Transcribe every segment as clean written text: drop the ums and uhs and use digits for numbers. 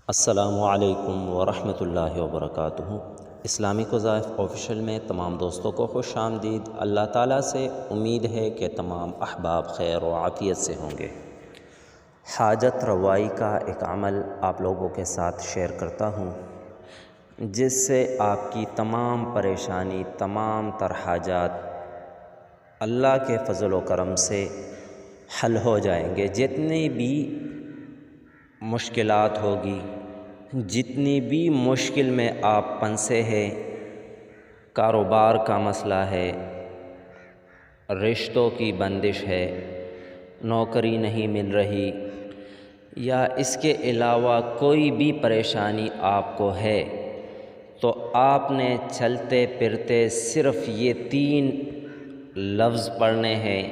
السلام علیکم ورحمۃ اللہ وبرکاتہ۔ اسلامک وظائف آفیشیل میں تمام دوستوں کو خوش آمدید۔ اللہ تعالیٰ سے امید ہے کہ تمام احباب خیر و عافیت سے ہوں گے۔ حاجت روائی کا ایک عمل آپ لوگوں کے ساتھ شیئر کرتا ہوں، جس سے آپ کی تمام پریشانی، تمام تر حاجات اللہ کے فضل و کرم سے حل ہو جائیں گے۔ جتنی بھی مشکلات ہوگی، جتنی بھی مشکل میں آپ پھنسے ہیں، کاروبار کا مسئلہ ہے، رشتوں کی بندش ہے، نوکری نہیں مل رہی، یا اس کے علاوہ کوئی بھی پریشانی آپ کو ہے، تو آپ نے چلتے پھرتے صرف یہ 3 لفظ پڑھنے ہیں،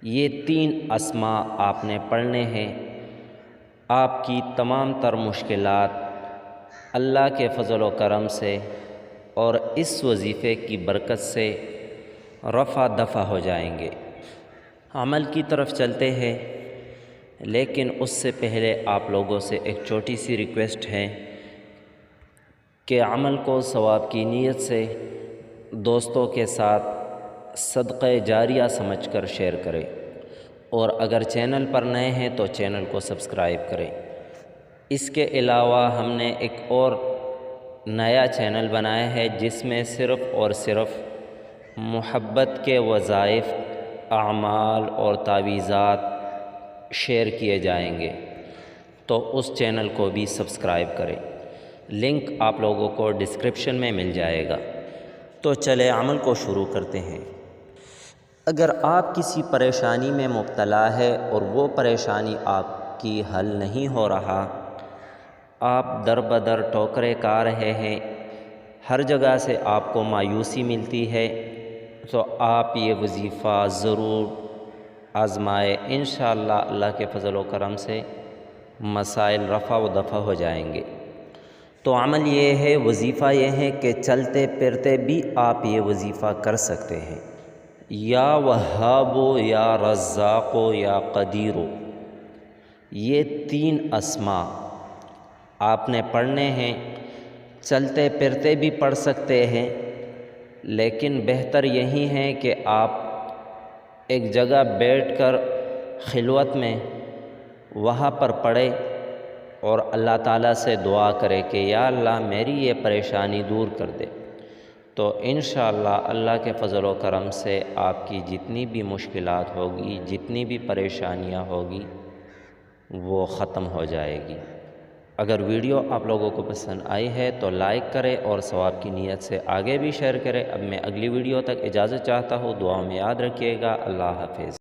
یہ 3 اسماء آپ نے پڑھنے ہیں۔ آپ کی تمام تر مشکلات اللہ کے فضل و کرم سے اور اس وظیفے کی برکت سے رفع دفع ہو جائیں گے۔ عمل کی طرف چلتے ہیں، لیکن اس سے پہلے آپ لوگوں سے ایک چھوٹی سی ریکویسٹ ہے کہ عمل کو ثواب کی نیت سے دوستوں کے ساتھ صدقہ جاریہ سمجھ کر شیئر کریں، اور اگر چینل پر نئے ہیں تو چینل کو سبسکرائب کریں۔ اس کے علاوہ ہم نے ایک اور نیا چینل بنایا ہے، جس میں صرف اور صرف محبت کے وظائف، اعمال اور تعویذات شیئر کیے جائیں گے، تو اس چینل کو بھی سبسکرائب کریں۔ لنک آپ لوگوں کو ڈسکرپشن میں مل جائے گا۔ تو چلے عمل کو شروع کرتے ہیں۔ اگر آپ کسی پریشانی میں مبتلا ہے اور وہ پریشانی آپ کی حل نہیں ہو رہا، آپ در بدر ٹھوکریں کھا رہے ہیں، ہر جگہ سے آپ کو مایوسی ملتی ہے، تو آپ یہ وظیفہ ضرور آزمائے۔ انشاءاللہ اللہ کے فضل و کرم سے مسائل رفع و دفع ہو جائیں گے۔ تو عمل یہ ہے، وظیفہ یہ ہے کہ چلتے پھرتے بھی آپ یہ وظیفہ کر سکتے ہیں۔ یا وہابو، یا رزاقو، یا قدیرو، یہ 3 اسماء آپ نے پڑھنے ہیں۔ چلتے پھرتے بھی پڑھ سکتے ہیں، لیکن بہتر یہی ہے کہ آپ ایک جگہ بیٹھ کر خلوت میں وہاں پر پڑھیں اور اللہ تعالیٰ سے دعا کرے کہ یا اللہ میری یہ پریشانی دور کر دے۔ تو انشاءاللہ اللہ کے فضل و کرم سے آپ کی جتنی بھی مشکلات ہوگی، جتنی بھی پریشانیاں ہوگی، وہ ختم ہو جائے گی۔ اگر ویڈیو آپ لوگوں کو پسند آئی ہے تو لائک کریں اور ثواب کی نیت سے آگے بھی شیئر کریں۔ اب میں اگلی ویڈیو تک اجازت چاہتا ہوں، دعاؤں میں یاد رکھیے گا۔ اللہ حافظ۔